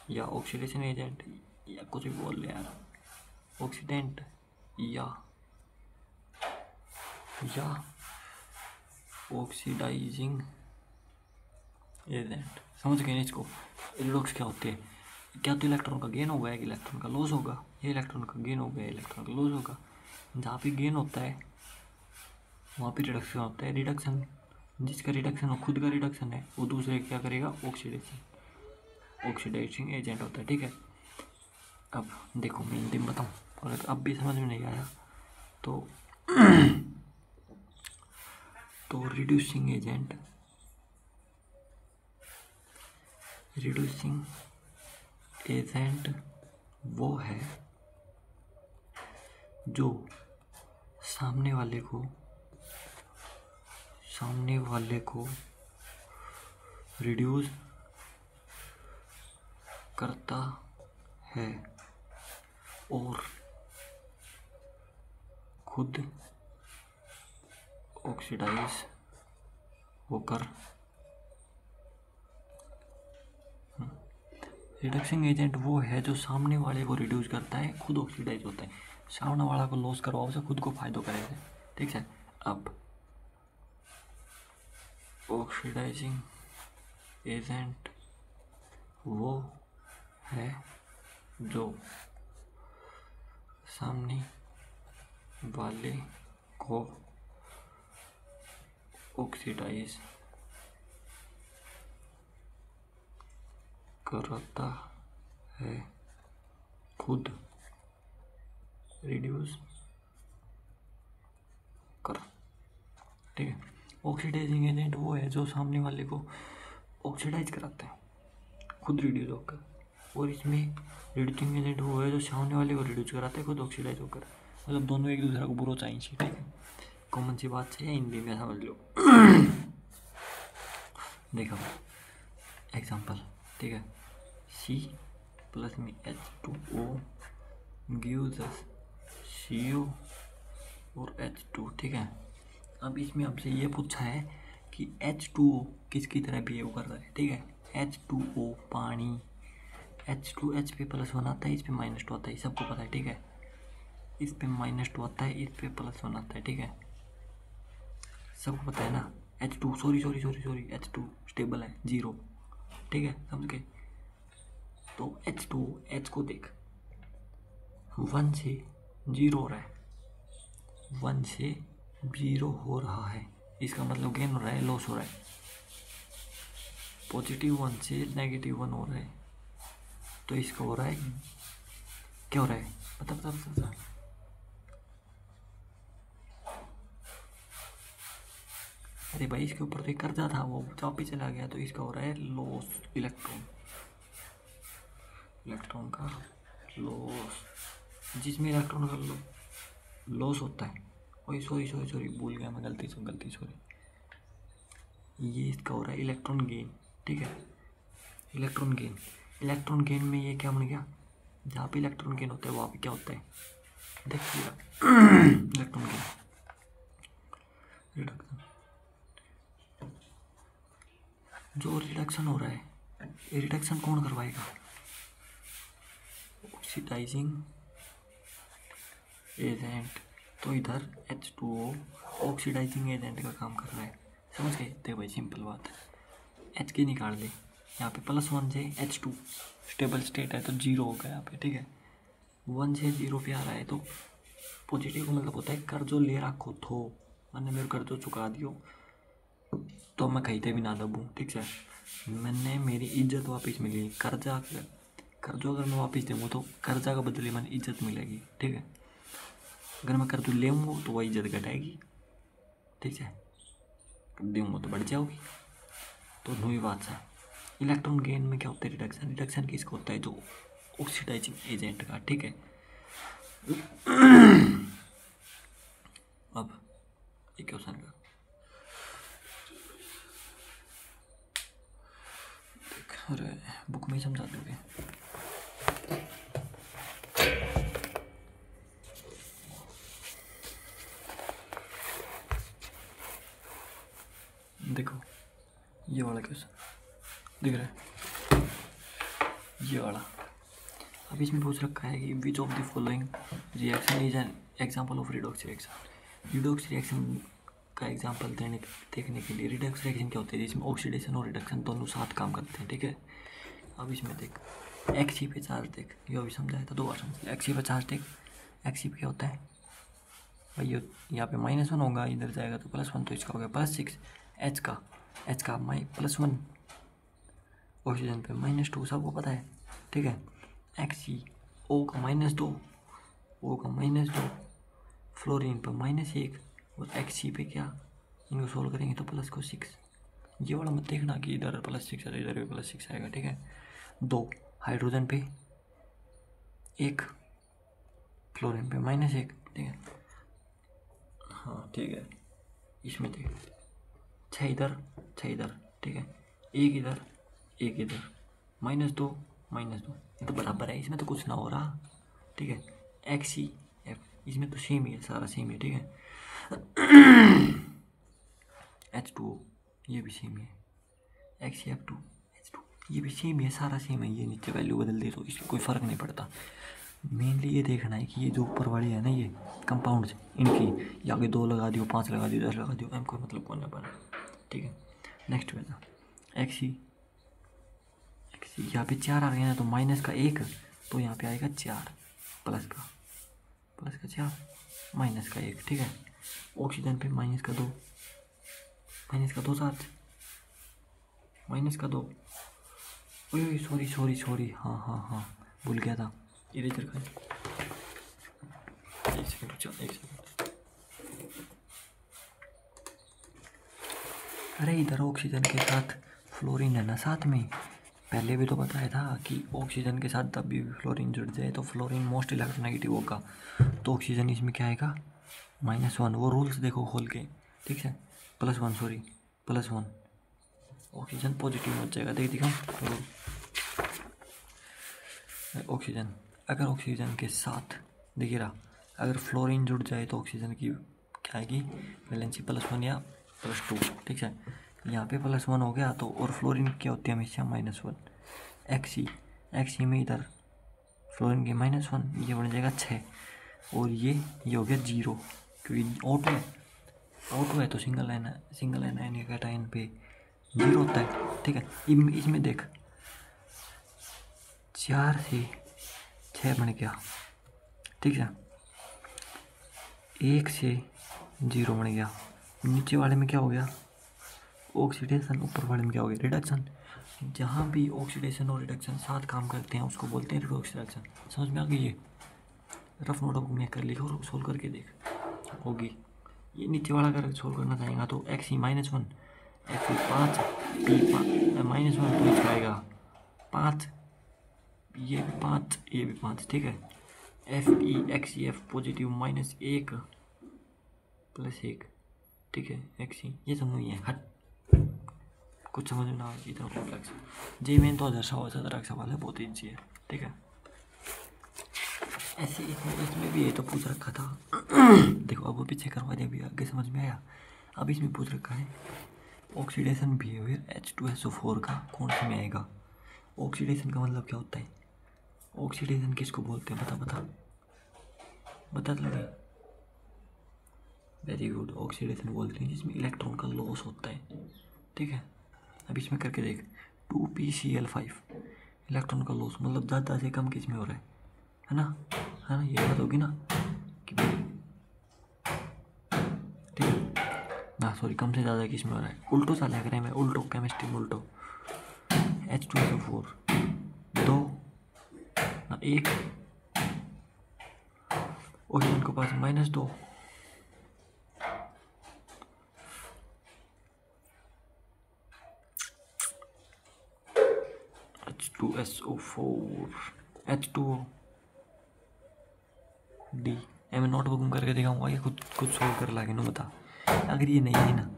या ऑक्सीडेशन एजेंट, या कुछ भी बोल ले यार, ऑक्सीडेंट या ऑक्सीडाइजिंग एजेंट। समझ गए इसको। रिडॉक्स क्या होते हैं, क्या तो इलेक्ट्रॉन का गेन होगा, एक इलेक्ट्रॉन का लॉस होगा, ये इलेक्ट्रॉन का गेन होगा, इलेक्ट्रॉन का लॉस होगा। जहाँ पे गेन होता है वहाँ पे रिडक्शन होता है। रिडक्शन, जिसका रिडक्शन हो, खुद का रिडक्शन है, वो दूसरे क्या करेगा, ऑक्सीडेशन ऑक्सीडाइजिंग एजेंट होता है। ठीक है, अब देखो मैं हिंदी में बताऊँ, और अब भी समझ में नहीं आया तो रिड्यूसिंग एजेंट, रिड्यूसिंग एजेंट वो है जो सामने वाले को रिड्यूस करता है और खुद ऑक्सीडाइज होकर। रिडक्सिंग एजेंट वो है जो सामने वाले को रिड्यूस करता है, खुद ऑक्सीडाइज होता है। सामने वाला को लॉस करवाओ से खुद को फायदा करेगा। ठीक है, अब ऑक्सीडाइजिंग एजेंट वो है जो सामने वाले को ऑक्सीडाइज करता है, खुद रिड्यूस कर। ठीक है, ऑक्सीडाइजिंग एजेंट वो है जो सामने वाले को ऑक्सीडाइज कराता है, खुद रिड्यूस होकर। और इसमें रिड्यूसिंग एजेंट वो है जो सामने वाले को रिड्यूस कराता है, खुद ऑक्सीडाइज होकर। मतलब दोनों एक दूसरे को बुरा चाहिए। ठीक है, कॉमन सी बात है, हिंदी में समझ लो। देखो एग्जांपल, ठीक है, C प्लस में H2O गिव्स अस CO और H2। ठीक है, अब इसमें आपसे ये पूछा है कि H2O किसकी तरह बिहेव कर रहा है। ठीक है, H2O पानी, H2H पे +1 आता है, इस पे -2 आता है, सबको पता है। ठीक है, इस पे -2 आता है, इस पे +1 आता है। ठीक है, सबको पता है ना। H2 सॉरी H2 स्टेबल है 0। ठीक है, समझ गए। तो H2 H को देख, 1 से 0 हो रहा है, 1 से 0 हो रहा है, इसका मतलब गेन हो रहा है, लॉस हो रहा है। +1 से -1 हो रहा है, तो इसका हो रहा है, क्या हो रहा है, बता। अरे भाई इसके ऊपर तो एक कर्जा था, वो वापिस चला गया, तो इसका हो रहा है लॉस, इलेक्ट्रॉन का लॉस, जिसमें इलेक्ट्रॉन का लॉस होता है। ओए सॉरी भूल गया मैं, गलती सॉरी। ये इसका हो रहा है इलेक्ट्रॉन गेन, ठीक है। इलेक्ट्रॉन गेन में ये क्या बन गया, जहाँ पे इलेक्ट्रॉन गेन होता है वहाँ पे क्या होता है, देखिएगा। इलेक्ट्रॉन गेन, रिडक्शन, जो रिडक्शन हो रहा है, ये रिडक्शन कौन करवाएगा, ऑक्सीडाइजिंग एजेंट। तो इधर H2O ऑक्सीडाइजिंग एजेंट का काम कर रहा है, समझ गए। देखो भाई सिंपल बात है, H की निकाल ले, यहाँ पे +1 से H2 स्टेबल स्टेट है तो 0 हो गया यहाँ पे, ठीक है। 1 से 0 पे आ रहा है तो पॉजिटिव का मतलब होता है कर्जो ले रखो थो, मैंने मेरे कर्जो चुका दियो तो मैं कहीं भी ना दबूँ, ठीक है। मैंने मेरी इज्जत वापस मिली, कर्जो अगर मैं वापस दूँगा तो कर्जा का बदले मैंने इज्जत मिलेगी, ठीक है। अगर मैं कर्जो लेऊँगा तो वह इज्जत घटाएगी, ठीक है, दूँगा तो बढ़ जाओगी। तो नई बात है। इलेक्ट्रॉन गेन में क्या होता है, रिडक्शन किसका होता है, जो ऑक्सीडाइजिंग एजेंट का, ठीक है। अब ये क्वेश्चन का अरे बुक में ही समझा दोगे। देखो ये वाला क्वेश्चन दिख रहा है, ये वाला। अब इसमें पूछ रखा है कि विच of the following reaction is an example of redox reaction. Redox reaction का एग्जांपल देखने के लिए, रिडॉक्स रिएक्शन क्या होती है, जिसमें ऑक्सीडेशन और रिडक्शन दोनों साथ काम करते हैं, ठीक है। अब इसमें देख Xc पे चार्ज देख, ये अभी समझाया था, 2 बार समझ। Xc पे चार्ज देख, Xc पे क्या होता है भाई, यहाँ पे -1 होगा, इधर जाएगा तो +1, तो इसका हो गया +6। H का +1, ऑक्सीजन पे -2, सबको पता है, ठीक है। Xc O का -2, O का -2, फ्लोरीन पे -1, और Xc पे क्या, इनको सोल्व करेंगे तो +6। ये वाला मत देखना कि इधर +6 है, इधर भी +6 आएगा, ठीक है। 2 हाइड्रोजन पे 1, फ्लोरीन पे -1, ठीक है। हाँ ठीक है, इसमें देख 6 इधर 6 इधर, ठीक है, 1 इधर 1 इधर, -2 -2, ये तो बराबर है, इसमें तो कुछ ना हो रहा, ठीक है। XCF इसमें तो सेम ही है, सारा सेम है, ठीक है। H2O ये भी सेम है, XCF2 H2 ये भी सेम है, सारा सेम है, ये नीचे वैल्यू बदल दे तो इसमें कोई फ़र्क नहीं पड़ता। मेनली ये देखना है कि ये जो ऊपर वाली है ना, ये कंपाउंड्स, इनकी या 2 लगा दियो, 5 लगा दियो, 10 लगा दियो, एम कोई मतलब कौन ना बना, ठीक है। नेक्स्ट वाला XC यहाँ पे 4 आ गया ना, तो -1, तो यहाँ पे आएगा 4, प्लस का 4, -1, ठीक है। ऑक्सीजन पे -2 चार्ज, -2, सॉरी, हाँ भूल गया था, इरेजर का, एक सेकंड। अरे इधर ऑक्सीजन के साथ फ्लोरीन है ना साथ में, पहले भी तो बताया था कि ऑक्सीजन के साथ तब भी फ्लोरीन जुड़ जाए तो फ्लोरीन मोस्ट इलेक्ट्रोनेगेटिव होगा, तो ऑक्सीजन इसमें क्या आएगा -1। वो रूल्स देखो खोल के, ठीक है। +1 ऑक्सीजन पॉजिटिव हो जाएगा, देख दिखा रूल। ऑक्सीजन, अगर ऑक्सीजन के साथ देखिए रहा, अगर फ्लोरीन जुड़ जाए तो ऑक्सीजन की क्या आएगी वैलेंसी +1 या +2, ठीक है। यहाँ पे +1 हो गया तो, और फ्लोरीन क्या होती है हमेशा -1। XC में इधर फ्लोरीन के -1, ये बन जाएगा 6, और ये हो गया 0, क्योंकि O2 है तो सिंगल एनायन कैटायन पे 0 होता है, ठीक है। इसमें देख 4 से 6 बन गया, ठीक है, 1 से 0 बन गया, नीचे वाले में क्या हो गया ऑक्सीडेशन, ऊपर वाले में क्या हो गया रिडक्शन। जहाँ भी ऑक्सीडेशन और रिडक्शन साथ काम करते हैं उसको बोलते हैं रिडॉक्स रिडक्शन। समझ में आ गई? ये रफ नोट में कर लिखो और सोल्व करके देख होगी। ये नीचे वाला अगर सोल्व करना चाहेगा तो एक्स ई -1 एक्स ई 5 पी -1 तो इसका आएगा 5, ये भी 5 ये भी 5, ठीक है। F E x E F positive -1 +1, ठीक है। एक्स ई ये समझ नहीं है, हट कुछ समझ में ना आए इतना कॉम्प्लेक्स। जी मेन तो 1000 सवाल है, बहुत ईजी है, ठीक है। ऐसे इसमें भी ये तो पूछ रखा था देखो अब वो पीछे करवा दिया, भी आगे समझ में आया। अब इसमें पूछ रखा है ऑक्सीडेशन बिहेवियर H2SO4 का कौन से में आएगा। ऑक्सीडेशन का मतलब क्या होता है, ऑक्सीडेशन किसको बोलते हैं, बता दो। वेरी गुड, ऑक्सीडेशन बोलते हैं जिसमें इलेक्ट्रॉन का लॉस होता है, ठीक है। अब इसमें करके देख 2PCl5 इलेक्ट्रॉन का लॉस मतलब ज़्यादा से कम किस में हो रहा है ना, ये बात होगी ना कि भाई ठीक है ना, सॉरी कम से ज़्यादा किस में हो रहा है, उल्टो सा लग रहा है मैं, उल्टो केमिस्ट्री में उल्टो। H2SO4 2 ना 1, ऑक्सीजन के पास -2, H2SO4 H2O D। मैं नोटबुक में करके दिखाऊंगा, ये खुद सोल्व कर लागे ना बता। अगर ये नहीं है ना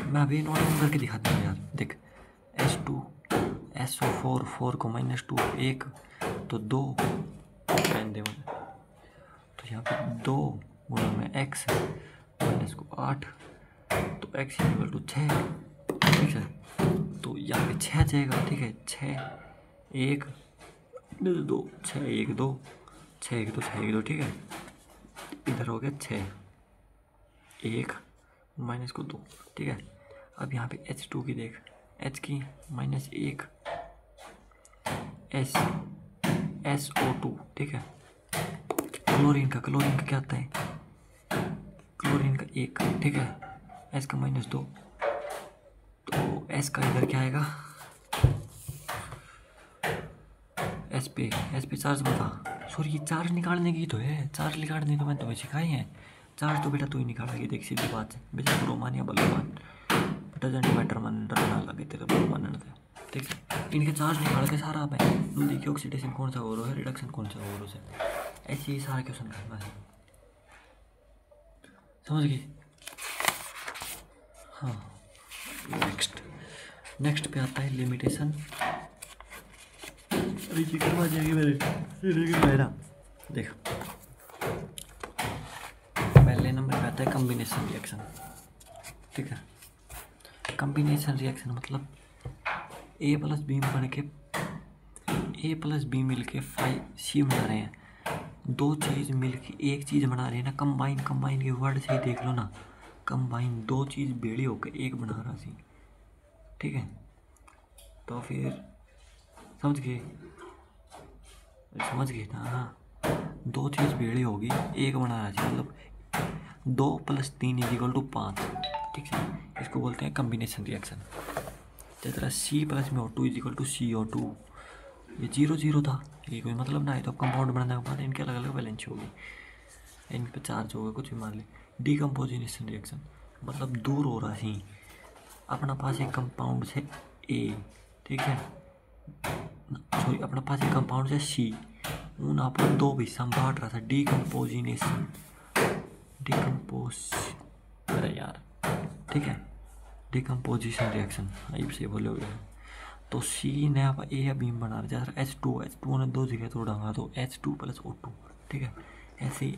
मैं अभी नोटबुक में करके दिखाता हूँ यार। देख H2SO4 4 को -2 1 तो 2 पेन दे मुझे, तो यहाँ पे 2 गुणा में x माइनस को 8 तो x = 6, ठीक है। तो यहाँ पे 6 जाएगा, ठीक है। 6 1 2 6 1 2 6 1 2 6 1 2, ठीक है। इधर हो गया 6 1 माइनस को 2, ठीक है। अब यहाँ पे H2 की देख, H की -1 SO2, ठीक है। क्लोरीन का क्या आता है, क्लोरीन का 1, ठीक है। S का -2 तो S का इधर क्या आएगा, S पे चार्ज बता, सॉरी ये चार्ज निकालने की तो है, चार्ज निकालने तो मैंने तुम्हें सिखाए हैं, चार्ज तो बेटा तू ही निकालेगी। देख सीधी बात है, बेटा ब्रोमान या बलमान डजेंट मैटर, मन डरना लगे तेरे ब्रोमान ने, ठीक है। इनके चार्ज निकाल के सारा आप देखिए ऑक्सीडेशन कौन सा हो रहा है, रिडक्शन कौन सा हो रहा है, ऐसे ही सारा क्वेश्चन करना है, समझ गई। हाँ नेक्स्ट पे आता है लिमिटेशन, करवा जाएगी मेरा देख। पहले नंबर पे आता है कम्बिनेशन रिएक्शन, ठीक है। कम्बिनेशन रिएक्शन मतलब A + B बन के A + B मिल के 5C बना रहे हैं, दो चीज़ मिल के एक चीज़ बना रहे हैं ना, कंबाइन के वर्ड से ही देख लो ना, कंबाइन दो चीज़ बेड़ी होकर एक बना रहा सी, ठीक है। तो फिर समझ गए ना, हाँ दो चीज़ बेड़ी होगी एक बना रहा सी, मतलब 2 + 3 = 5, ठीक है। इसको बोलते हैं कम्बिनेशन रिएक्शन। जिस तरह C + में O2 = CO2, ये 0 था, ये कोई मतलब ना है, तो कंपाउंड बनाने के बाद इनके अलग अलग वैलेंसी होगी, इन पे चार्ज होगा कुछ भी मान ले। डिकम्पोजिशन रिएक्शन मतलब दूर हो रहा है अपना पास एक कंपाउंड से A, ठीक है, सॉरी अपना पास एक कंपाउंड से C, उन अपन दो हिस्सा में बांट रहा था, अरे यार ठीक है, डिकम्पोजिशन रिएक्शन अजीब से बोले हुए हैं। तो C ने आप A या बीम बना रहा है, जैसे H2 ने दो जगह तोड़ा तो H2 + O2, ठीक है। ऐसे ही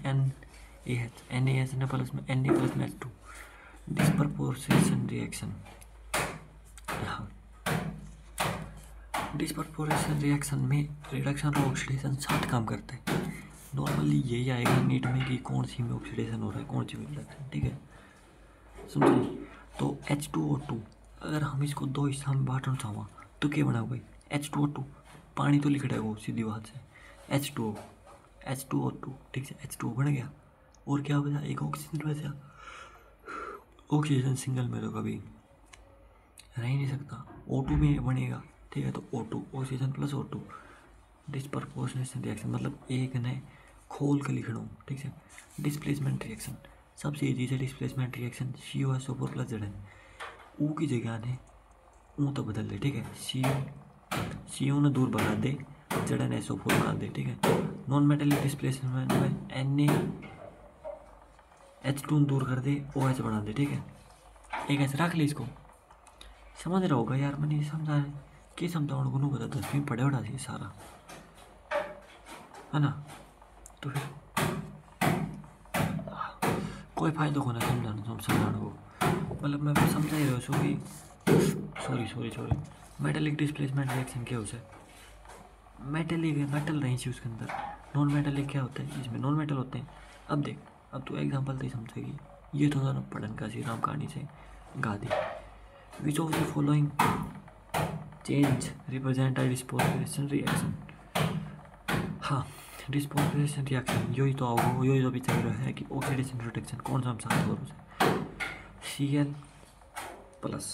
NaH ने प्लस में Na + में H2, डिस्प्रपोर्शन रिएक्शन। डिस्प्रपोर्शन रिएक्शन में रिडक्शन और ऑक्सीडेशन साथ काम करते हैं। नॉर्मली यही आएगा नीट में कि कौन सी में ऑक्सीडेशन हो रहा है कौन सी में रिडक्शन, ठीक है, समझिए। तो H2O2 अगर हम इसको दो हिस्सा में बांटना चाहो तो क्या बना भाई, H2O2 पानी तो लिख रहा है वो, सीधी बात है। H2O H2O2, ठीक है, H2O बन गया, और क्या बचा, एक ऑक्सीजन बचा। ऑक्सीजन सिंगल में तो कभी रह ही नहीं सकता, O2 में बनेगा, ठीक है। तो O2 oxygen plus O2 disproportionation reaction, मतलब एक ने खोल के लिख लूँ, ठीक है। डिस्प्लेसमेंट रिएक्शन सबसे ईजी है, displacement reaction CuSO4 plus Zn, ऊ की जगह ने ऊ तो बदल दे, ठीक है। सी ने दूर बढ़ा दे, ZnSO4 बना दे, ठीक है। नॉन मेटेलिक डिस्प्लेसमेंट में Na H2 दूर कर दे, OH बढ़ा दे, ठीक है। एक ऐसे रख ली, इसको समझ रहा होगा यार, मैंने समझा कि समझाओ उनको नहीं पता, 10वीं पढ़े उड़ा सी सारा, है ना। तो फिर कोई फायदा को ना समझाने को, मतलब मैं समझा ही रहा हूँ कि सॉरी मेटेलिक डिस्प्लेसमेंट रिएक्शन क्या होता है, मेटेलिक मेटल नहीं चाहिए उसके अंदर। नॉन मेटेलिक क्या होता है, इसमें नॉन मेटल होते हैं। अब देख, अब तू एग्जांपल से ही समझेगी, ये तो ना पढ़न का सी राम कहानी से गा दी। Which of the following change represent disposition reaction. हाँ, डिस्पोजिशन रिएक्शन यही तो आओ, यही तो पीछे है कि ऑक्सीडेशन रिडक्शन कौन सा हम साथ हो Cl plus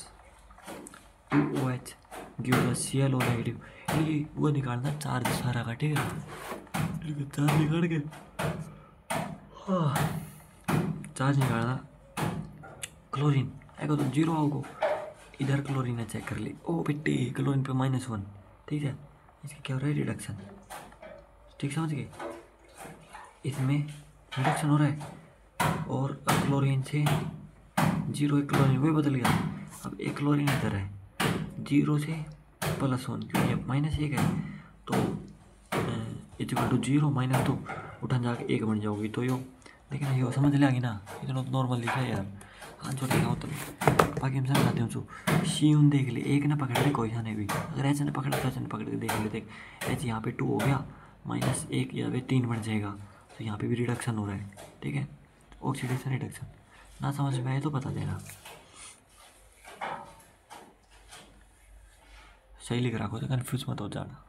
2OH give ClO negative, ये वो निकालना चार्ज सारा का, ठीक है। चार्ज निकाल के चार्ज निकालना क्लोरीन आएगा तो 0 आओगे, इधर क्लोरीन है चेक कर ली, ओ बेटे क्लोरीन पे -1, ठीक है। इसका क्या हो रहा है, रिडक्शन, ठीक समझ गए, इसमें रिडक्शन हो रहा है। और अब क्लोरीन से 0 एक क्लोरीन वही बदल गया, अब एक क्लोरीन इधर है, 0 से +1, क्योंकि अब -1 है तो = 0 -2 उठा जाके 1 बन जाओगी, तो यो लेकिन यो समझ लेगी ना, इतना तो नॉर्मल लिखा है यार, हाँ जो लिखा हो तो बाकी हम समझाते हूँ। सी देख ले, एक ने पकड़ ले कोई सा नहीं भी, अगर ऐसे ने पकड़ा तो ऐसे ने पकड़ के देख ले, देख ऐसे यहाँ पे 2 हो गया, -1 या फिर 3 बन जाएगा, तो यहाँ पे भी रिडक्शन हो रहा है, ठीक है। ऑक्सीडेशन रिडक्शन ना समझ में आए तो बता देना, सही लिख रखो तो कन्फ्यूज मत हो जाना।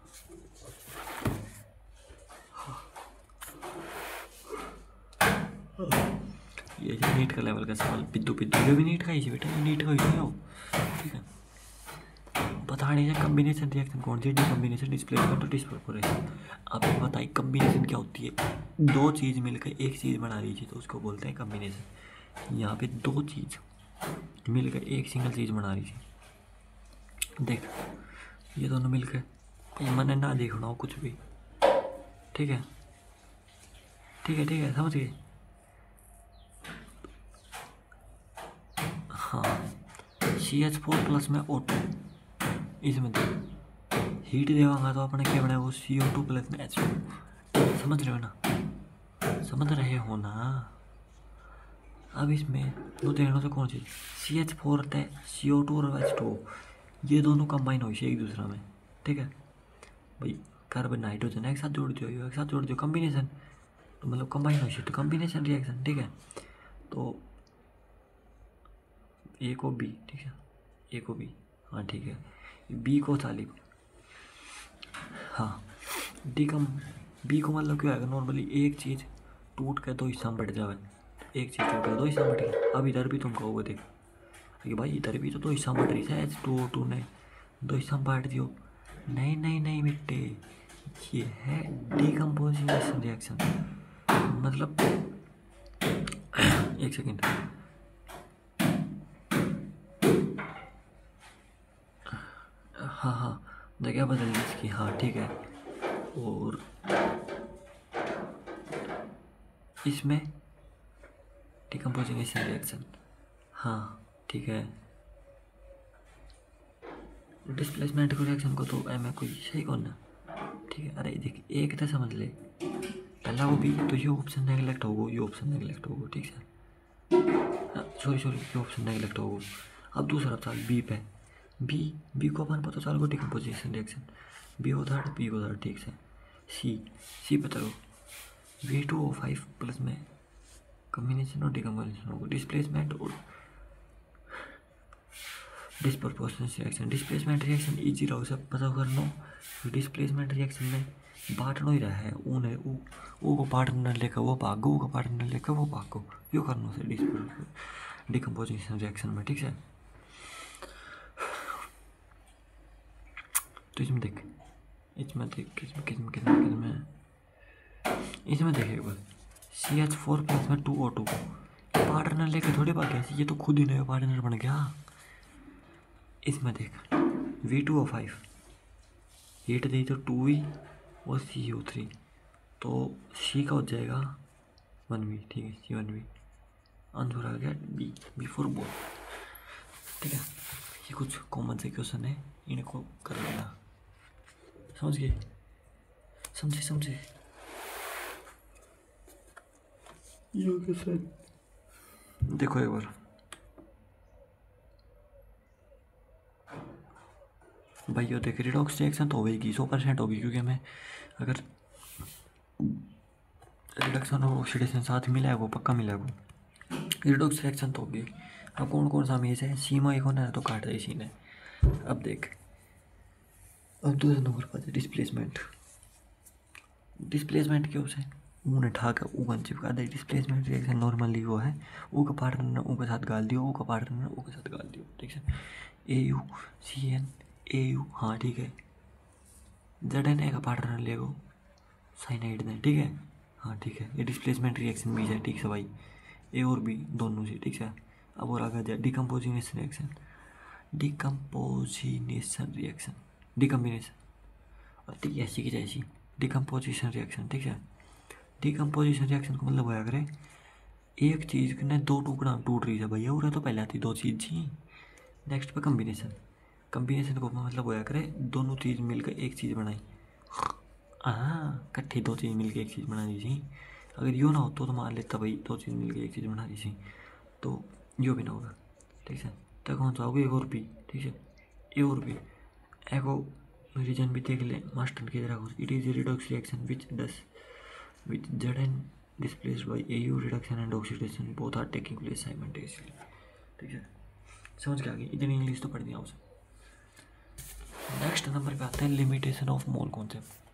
ये नीट का लेवल का सवाल, पिद्दू ये भी नीट का ही बेटा, ये नीट का ही हो, ठीक है। बताने से कम्बिनेशन रिएक्शन कौन सी, डिकम्बिनेशन, डिस्प्लेसमेंट और डिस्प्रपोर्शन। अब बताइए कम्बिनेशन क्या होती है, दो चीज़ मिलकर एक चीज़ बना रही थी तो उसको बोलते हैं कम्बिनेशन। यहाँ पे दो चीज़ मिलकर एक सिंगल चीज़ बना रही थी, देख ये दोनों मिलकर, मैंने ना देखना हो कुछ भी, ठीक है समझ गए। हाँ, CH4+ में O2, इसमें हीट देवांगा तो अपने क्या बनेगा, CO2+ में H2, समझ रहे हो ना, समझ रहे हो ना। अब इसमें दो देखना तो कौन सी, CH4 होता है, CO2 और H2, ये दोनों कंबाइन हो एक दूसरा में, ठीक है भाई। कार्बन नाइट्रोजन एक साथ जोड़ दो, कम्बिनेशन, तो मतलब कंबाइन हो तो कम्बिनेशन रिएक्शन, ठीक है। तो A को B, ठीक है, A को B, हाँ ठीक है, B को सालिब, हाँ B को मतलब क्या है, नॉर्मली एक चीज़ टूट के 2 हिस्सा में बढ़ जावे, एक चीज़ टूट के 2 हिस्सा में बढ़ गई। अब इधर भी तुम कहोगे देख कि भाई इधर भी तो 2 हिस्सा में बढ़ रही है, H2O2 ने 2 हिस्सा में बांट दियो, नहीं बेटे, ये है डिकम्पोजिशन रिएक्शन, मतलब एक सेकेंड, हाँ जगह बदल दी इसकी, हाँ ठीक है। और इसमें डिकम्पोजिशन रिएक्शन, हाँ ठीक है। डिस्प्लेसमेंट रिएक्शन को तो एम कोई सही कौन ना, ठीक है। अरे देख एक तो समझ ले, पहला वो भी तो ये ऑप्शन नेगलेक्ट होगा, ये ऑप्शन नेगलेक्ट होगा, ठीक है। सॉरी ये ऑप्शन नेगलेक्ट होगा। अब दूसरा चाल बी पे, बी को अपन पता चल गो डिकम्पोजिशन रिएक्शन, बी को थर्ड, ठीक है। सी पता लो V2O5+ में कम्बिनेशन और डिकम्पोजिशन होगा, डिस्प्लेसमेंट और disproportionate reaction, displacement reaction easy रहो सब पता करना। डिस्प्लेसमेंट रिएक्शन में बांटना ही रहा है ऊने वो को पार्टनर लेकर वो भागो, वो को पार्टनर लेकर वो भागो, यो करना से डिकम्पोजिशन रिएक्शन में, ठीक है। तो इसमें देख इसमें देख एक बार CH4+ में 2O2 पार्टनर लेकर थोड़ी भाग गया, ये तो खुद ही नया पार्टनर बन गया। इसमें देख V2O5 हीट दी तो 2V और CO3, तो C का हो जाएगा 1V, ठीक है, C1V। आंसर आ गया B फॉर बोथ, ठीक है। ये कुछ कॉमन से क्वेश्चन है, इनको कर लेना, समझ गए, समझे यो क्वेश्चन देखो एक बार भाई। यो देख रिडॉक्स रिएक्शन तो होगी 100% होगी, क्योंकि हमें अगर रिडक्शन और ऑक्सीडेशन साथ मिला है वो पक्का मिला है वो रिडॉक्स रिएक्शन तो होगी। अब कौन सा मेज है, सीमा एक होना है तो काट दे सीने। अब देख अब दूसरा नंबर पर डिस्प्लेसमेंट क्यों से ऊने ठाक ऊन चिपका दे। डिस्प्लेसमेंट रिएक्शन नॉर्मली वो है ऊ का पार्टनर ऊ के साथ गाल दियो, ऊ का पार्टनर ऊ के साथ गाल दियो, ठीक है। AuCN AU, हाँ ठीक है। ZN का पार्टनर ले गो साइनाइड ने, ठीक है, हाँ ठीक है। ये डिस्प्लेसमेंट रिएक्शन भी है, ठीक है भाई, ए और बी दोनों से, ठीक है। अब और आगे जाए डिकम्पोजिनेशन रिएक्शन, डिकम्बिनेशन और ठीक है ऐसी की जैसी डिकम्पोजिशन रिएक्शन, ठीक है। डिकम्पोजिशन रिएक्शन का मतलब होया करे एक चीज़ ने दो टुकड़ा टूट रही है भैया, और तो पहले आती दो चीज़ थी। नेक्स्ट पे कम्बिनेशन को मतलब होया करे दोनों चीज़ मिलकर एक चीज़ बनाई, हाँ कट्ठी दो चीज़ मिलकर एक चीज़ बना दी थी। अगर यो ना हो तो मान लेता भाई दो चीज़ मिलकर एक चीज़ बना दी थी, तो यो भी ना होगा, ठीक है। तो कौन सा होगा ए और बी, ठीक है, ए और बी। एगो रीजन भी देख ले मास्टर की तरह, it is redox reaction which ZN displaced by AU reduction and oxidation both are taking place simultaneously, ठीक है। समझ के आ गई, इतनी इंग्लिश तो पढ़ दिया उसे। नेक्स्ट नंबर पे आता है लिमिटेशन ऑफ मोल कॉन्सेप्ट।